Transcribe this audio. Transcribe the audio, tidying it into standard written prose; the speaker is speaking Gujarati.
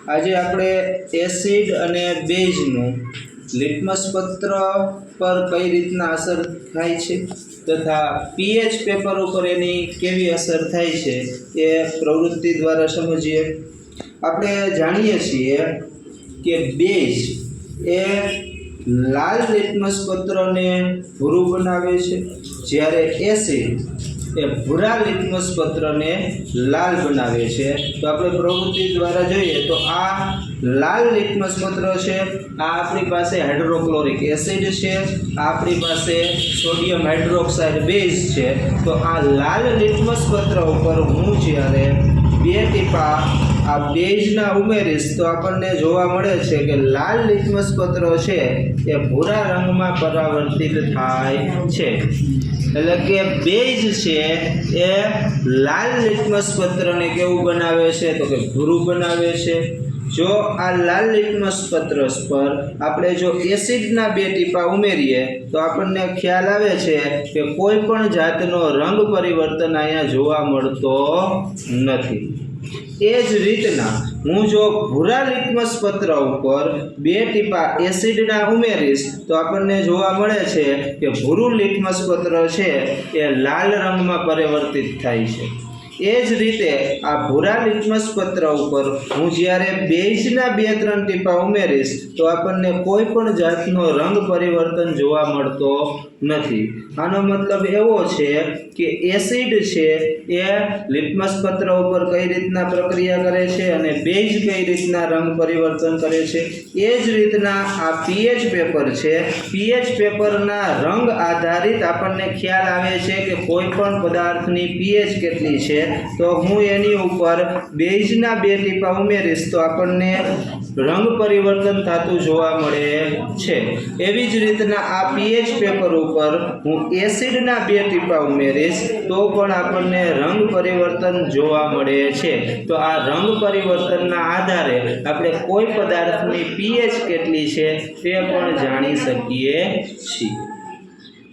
આજે આપણે એસિડ અને બેઝનું લિટમસ પત્ર પર કઈ રીતના અસર થાય છે તથા પીએચ પેપર ઉપર એની કેવી અસર થાય છે એ પ્રવૃત્તિ દ્વારા સમજીએ। આપણે જાણીએ છીએ કે બેઝ એ લાલ લિટમસ પત્રને ભૂરું બનાવે છે, જ્યારે એસિડ એ ભૂરા લિટમસ પત્રને લાલ બનાવે છે। તો આપણે પ્રવૃત્તિ દ્વારા જોઈએ તો આ લાલ લિટમસ પત્ર છે, આ આપણી પાસે હાઇડ્રોક્લોરિક એસિડ છે, આ આપણી પાસે સોડિયમ હાઇડ્રોક્સાઇડ બેઝ છે। તો આ લાલ લિટમસ પત્ર ઉપર હું જ્યારે બે ટીપા આ બેઝના ઉમેરીશ તો આપણને જોવા મળે છે કે લાલ લિટમસ પત્ર છે એ ભૂરા રંગમાં પરાવર્તિત થાય છે। એટલે કે બેઝ છે એ લાલ લિટમસ પત્રને કેવું બનાવે છે તો કે ભૂરું બનાવે છે। જો આ લાલ લિટમસ પત્ર પર આપણે જો એસિડના બે ટીપા ઉમેરીએ તો આપણને ખ્યાલ આવે છે કે કોઈ પણ જાતનો રંગ પરિવર્તન અહીંયા જોવા મળતો નથી। એ જ રીતના હું જો ભૂરા લિટમસ પત્ર ઉપર બે ટીપા એસિડના ઉમેરીશ તો આપણને જોવા મળે છે કે ભૂરું લિટમસ પત્ર છે એ લાલ રંગમાં પરિવર્તિત થાય છે। એ જ રીતે આ ભૂરા લિટમસ પત્ર ઉપર હું જ્યારે બેઝના 2-3 ટીપા ઉમેરીશ તો આપણને કોઈ પણ જાતનો રંગ પરિવર્તન જોવા મળતો નથી। આનો મતલબ એવો છે કે એસિડ છે એ લિટમસ પત્ર ઉપર કઈ રીતના પ્રક્રિયા કરે છે અને બેઝ કઈ રીતના રંગ પરિવર્તન કરે છે, એ જ રીતના આ પીએચ પેપર છે, પીએચ પેપરના રંગ આધારિત આપણને ખ્યાલ આવે છે કે કોઈ પણ પદાર્થની પીએચ કેટલી છે। તો હું એની ઉપર બેઝના 2 ટીપા ઉમેરીશ તો આપણને રંગ પરિવર્તન થતું જોવા મળે છે। એવી જ રીતના આ પીએચ પેપર ઉપર હું એસિડના 2 ટીપા ઉમેરીશ તો પણ આપણને રંગ પરિવર્તન જોવા મળે છે। તો આ રંગ પરિવર્તનના આધારે આપણે કોઈ પદાર્થની પીએચ કેટલી છે તે પણ જાણી શકીએ છીએ।